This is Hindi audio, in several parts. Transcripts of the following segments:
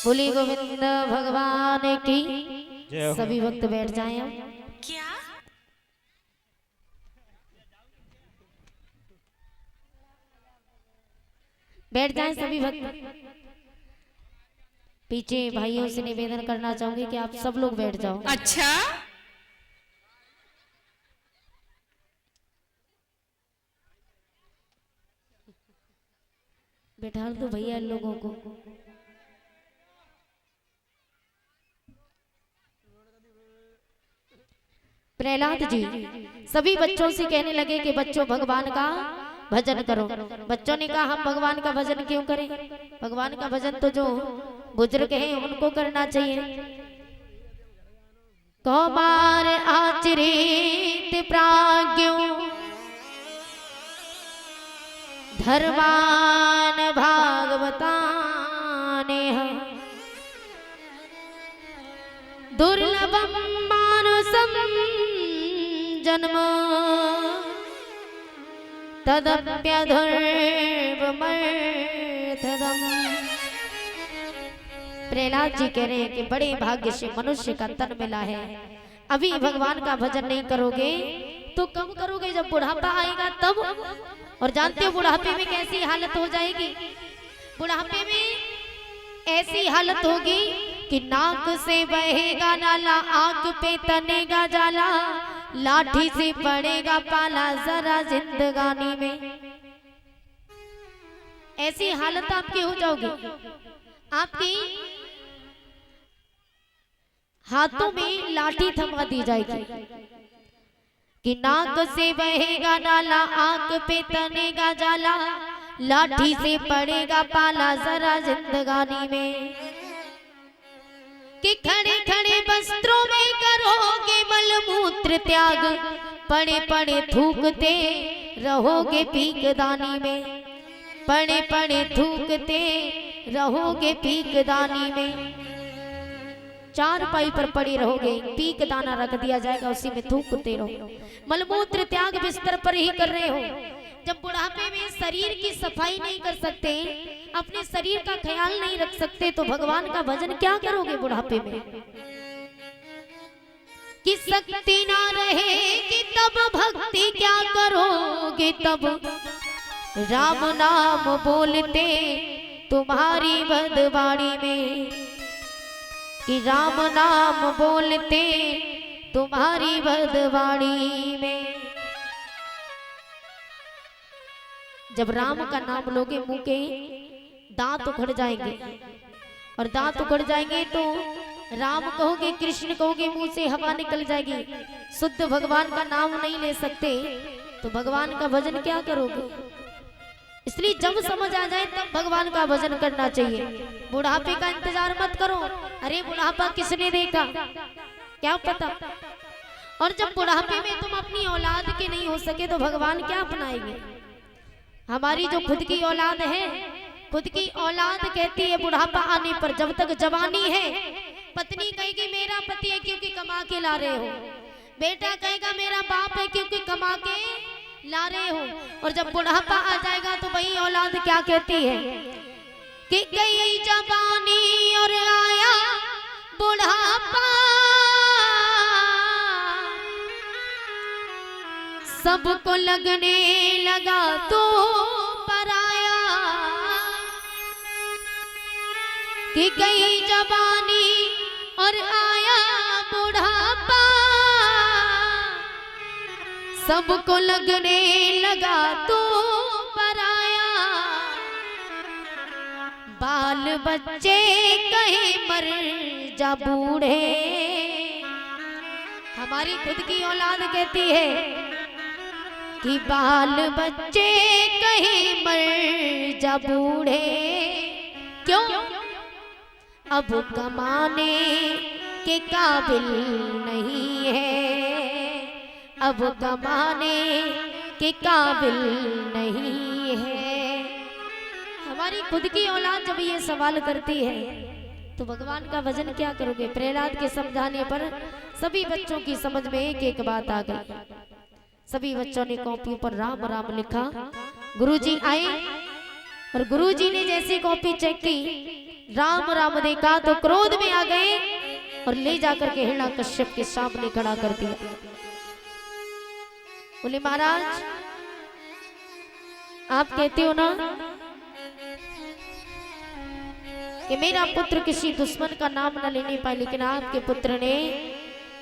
बोले गोविंद भगवान की। सभी भक्त बैठ जाएं। क्या बैठ जाएं सभी भक्त। पीछे भाइयों से निवेदन करना चाहूंगी कि आप सब लोग बैठ जाओ। अच्छा बैठा दो भैया इन लोगों को। प्रहलाद जी सभी बच्चों से कहने लगे कि बच्चों भगवान का भजन करो। बच्चों ने कहा हम भगवान का भजन क्यों करें, भगवान का भजन तो जो बुजुर्ग हैं उनको करना चाहिए। कौमार आचरित प्राज्ञों धर्मान भागवताने दुर्लभम मानुषम जन्म तदप्यधुर्वमर्थदम्। प्रहलाद जी कह रहे हैं कि बड़े भाग्य से मनुष्य का तन मिला है। अभी भगवान का भजन नहीं करोगे तो कब करोगे, जब बुढ़ापा आएगा तब। और जानते हो बुढ़ापे में कैसी हालत हो जाएगी, बुढ़ापे में ऐसी हालत होगी कि नाक से बहेगा नाला, आंख पे तनेगा जाला, लाठी से पड़ेगा पाला जरा जिंदगानी में। ऐसी हालत आपकी हो जाओगी, आपकी हाथों में लाठी थमा दी जाएगी कि नाक से बहेगा नाला, आंख पे तनेगा जाला, लाठी से पड़ेगा पाला जरा जिंदगानी में। कि खड़े खड़े वस्त्रों में करोगे मलमूत्र त्याग, पड़े पड़े थूकते रहोगे पीकदानी में, पड़े पड़े थूकते रहोगे पीकदानी में। चार पाई पर पड़े रहोगे, पीक दाना रख दिया जाएगा उसी में थूकते रहो। मलमूत्र त्याग बिस्तर पर ही कर रहे हो। जब बुढ़ापे में शरीर की सफाई नहीं कर सकते, अपने शरीर का ख्याल नहीं रख सकते, तो भगवान का भजन क्या करोगे बुढ़ापे में। कि शक्ति ना रहेगी तब भक्ति क्या करोगे, तब राम नाम बोलते तुम्हारी बदवाड़ी में, कि राम नाम बोलते तुम्हारी बदवाड़ी में। जब राम का नाम लोगे मुंह के दांत उखड़ जाएंगे, और दांत उखड़ जाएंगे तो राम कहोगे कृष्ण कहोगे मुंह से हवा निकल जाएगी। शुद्ध भगवान का नाम नहीं ले सकते तो भगवान का भजन क्या करोगे। इसलिए जब समझ आ जाए तब भगवान का भजन करना चाहिए। बुढ़ापे का इंतजार मत करो, अरे बुढ़ापा किसने देखा क्या पता। और जब बुढ़ापे में तुम अपनी औलाद के नहीं हो सके तो भगवान क्या अपनाएंगे। हमारी जो खुद की औलाद है, खुद की औलाद कहती है बुढ़ापा आने पर जब तक जवानी है, पत्नी कहेगी मेरा पति है क्योंकि कमा के ला रहे हो, बेटा कहेगा मेरा बाप है क्योंकि कमा के ला रहे हो। और जब बुढ़ापा आ जाएगा तो वही औलाद क्या कहती है कि गई जवानी और आया बुढ़ापा, सबको लगने लगा तो पराया। कि गई जवानी और आया बुढ़ापा, सबको लगने लगा तो पराया। बाल बच्चे कहे मर जा बूढ़े, हमारी खुद की औलाद कहती है कि बाल बच्चे कहे मर जा बूढ़े। क्यों, अब कमाने के काबिल नहीं है, अब कमाने के काबिल नहीं है। हमारी खुद की औलाद जब ये सवाल करती है तो भगवान का भजन क्या करोगे। प्रहलाद के समझाने पर सभी बच्चों की समझ में एक एक बात आ गई। सभी बच्चों ने कॉपी पर राम राम लिखा। गुरुजी आए और गुरुजी ने जैसी कॉपी चेक की राम राम देखा तो क्रोध में आ गए और ले जाकर के हिरण्याकश्यप के सामने खड़ा कर दिया। बोले महाराज आप कहते हो ना कि मेरा पुत्र किसी दुश्मन का नाम न लेने पाए, लेकिन आपके पुत्र ने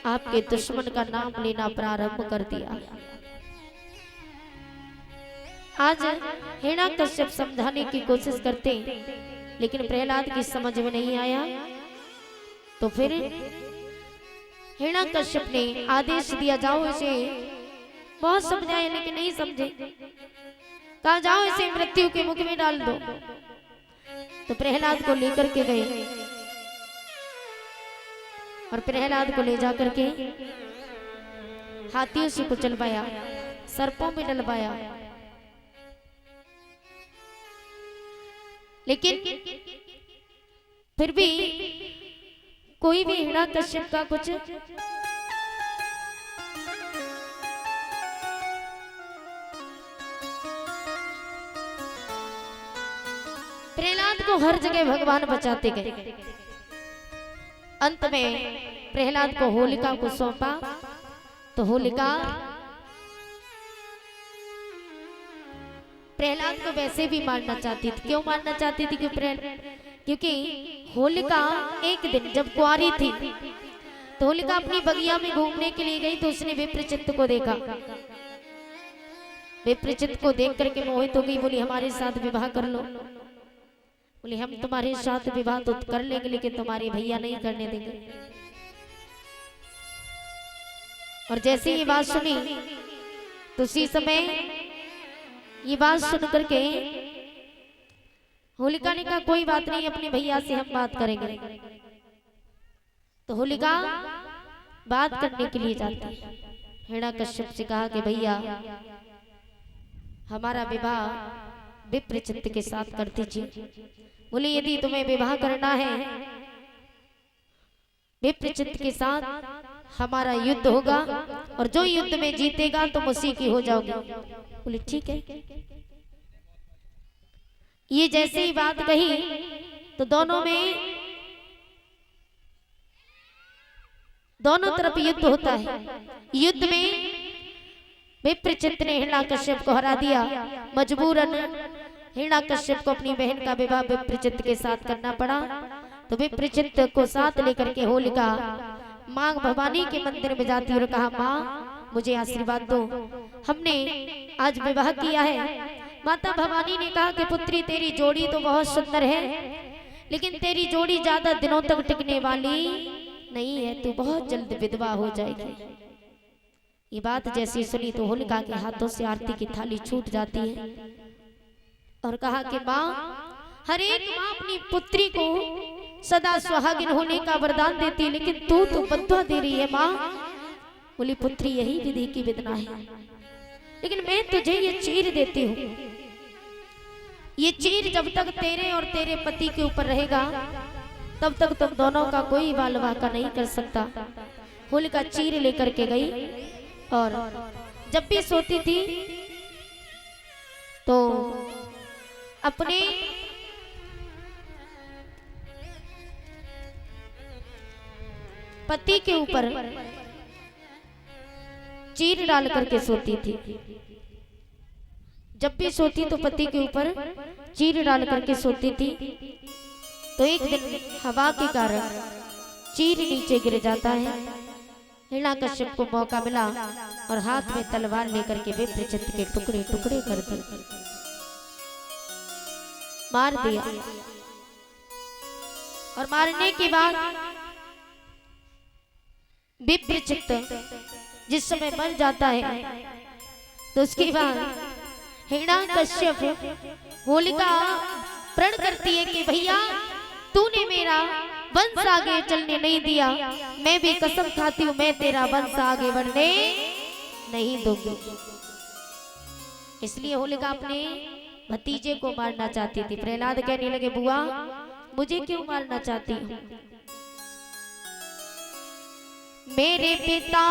आपके दुश्मन का नाम लेना प्रारंभ कर दिया। आज हिरण्याकश्यप समझाने की कोशिश करते लेकिन प्रहलाद की समझ में नहीं आया, तो फिर हिरण्याकश्यप ने आदेश दिया जाओ इसे, बहुत समझाया लेकिन नहीं समझे, कहा जाओ इसे मृत्यु के मुख में डाल दो। तो प्रहलाद को लेकर के गए और प्रहलाद को ले जाकर के हाथियों से कुचलवाया, सर्पों में डलवाया, लेकिन फिर भी कोई भी हिरण्याकश्यप का कुछ प्रहलाद को हर जगह भगवान बचाते गए। अंत में प्रहलाद को होलिका को सौंपा, तो होलिका प्रहलाद को वैसे भी मारना चाहती थी। क्यों मारना चाहती थी? क्योंकि होलिका एक दिन जब कुंवारी थी तो होलिका अपनी बगिया में घूमने के लिए गई, तो उसने विप्रचित्त को देखा। विप्रचित्त को देख करके मोहित हो गई, बोली हमारे साथ विवाह कर लो। बोली हम तुम्हारे साथ विवाह तो कर लेंगे लेकिन तुम्हारे भैया नहीं करने देंगे। और जैसे ये बात सुनी तो उसी समय ये बात सुन करके होलिका ने कहा कोई बात नहीं, अपने भैया से हम बात करेंगे। तो होलिका बात करने के लिए जाती है। हिरण्याकश्यप से कहा कि भैया हमारा विवाह विप्रचित्त के साथ कर दीजिए। बोले यदि तुम्हें विवाह करना है विप्रचित्त के साथ, हमारा युद्ध होगा और जो युद्ध में जीतेगा तुम उसी की हो जाओगे। बोले ठीक है। ये जैसे ही बात कही तो दोनों तरफ युद्ध होता है। युद्ध में विप्रचित्त ने हिरण्याकश्यप को हरा दिया। मजबूरन हिरण्याकश्यप को अपनी बहन का विवाह विप्रचित्त के साथ करना पड़ा। तो विप्रचित्त को साथ लेकर के होलिका मां भवानी के मंदिर में जाती और कहा मां मुझे आशीर्वाद दो, हमने आज विवाह किया है। माता भवानी ने कहा कि पुत्री तेरी जोड़ी तो बहुत सुंदर है, लेकिन तेरी जोड़ी ज्यादा दिनों तक टिकने वाली नहीं है, तू बहुत जल्द विधवा हो जाएगी। ये बात जैसी सुनी तो होलिका के हाथों से आरती की थाली छूट जाती है और कहा कि माँ, हर एक माँ अपनी पुत्री को सदा सुहागिन होने का वरदान देती है, लेकिन तू तो बद्दुआ दे रही है माँ। बोली पुत्री यही विधि की विधना है, लेकिन मैं तुझे ये चीर देती हूँ। ये चीर जब तक तेरे और तेरे पति के ऊपर रहेगा तब तक तुम दोनों का कोई बाल वाका नहीं कर सकता। होलिका चीर लेकर के गई और जब भी सोती थी तो अपने पति के ऊपर चीर डाल करके सोती थी। जब भी सोती तो पति के ऊपर चीर डाल करके सोती थी। तो एक दिन हवा के कारण चीर नीचे गिर जाता है। हिरण्याकश्यप को मौका मिला और हाथ में तलवार लेकर के विप्रचित्त के टुकड़े टुकड़े कर दिए, मार दिया। और मारने के बाद विप्रचित्त जिस समय मर जाता है तो उसके बाद हिरण्याकश्यप होलिका प्रण करती है कि भैया तूने मेरा वंश आगे चलने नहीं दिया, मैं भी कसम खाती हूँ मैं तेरा वंश आगे बढ़ने नहीं दूंगी। इसलिए होलिका अपने भतीजे को मारना चाहती थी। प्रहलाद कहने लगे बुआ मुझे क्यों मारना चाहती हूँ? मेरे पिता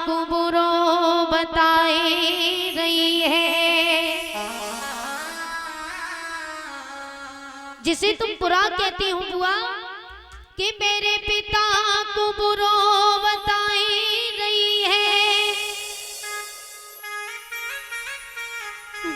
को बुरो बताए रही है, जिसे तुम बुरा कहती हो बुआ कि मेरे पिता को बुरो बताई रही है,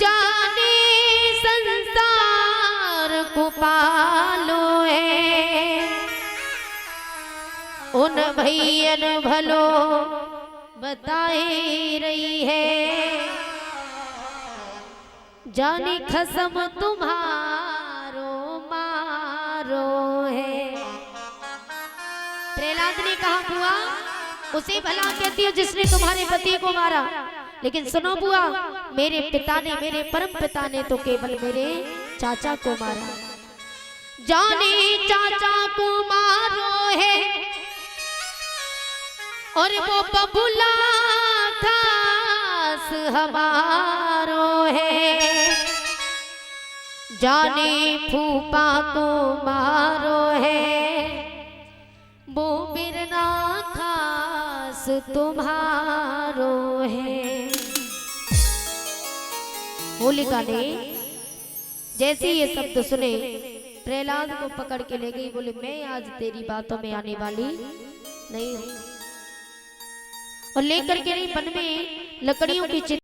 जाने संसार को पालो है, उन भैयन भलो बताई रही है, जाने खसम तुम्हारो मारो है। प्रहलाद ने कहा बुआ उसे भला कहती हो जिसने तुम्हारे पति को मारा, लेकिन सुनो बुआ मेरे पिता ने, मेरे परम पिता ने तो केवल मेरे चाचा को मारा, जाने चाचा को मारो है और वो बबुला खास हमारो है, जाने फूफा को मारो है वो बिरना खास तुम्हारो है। होलिका ने जैसे ये शब्द सुने प्रहलाद को पकड़ के ले गई, बोले मैं आज तेरी बातों में आने वाली नहीं हूं, और लेकर के वन में लकड़ियों की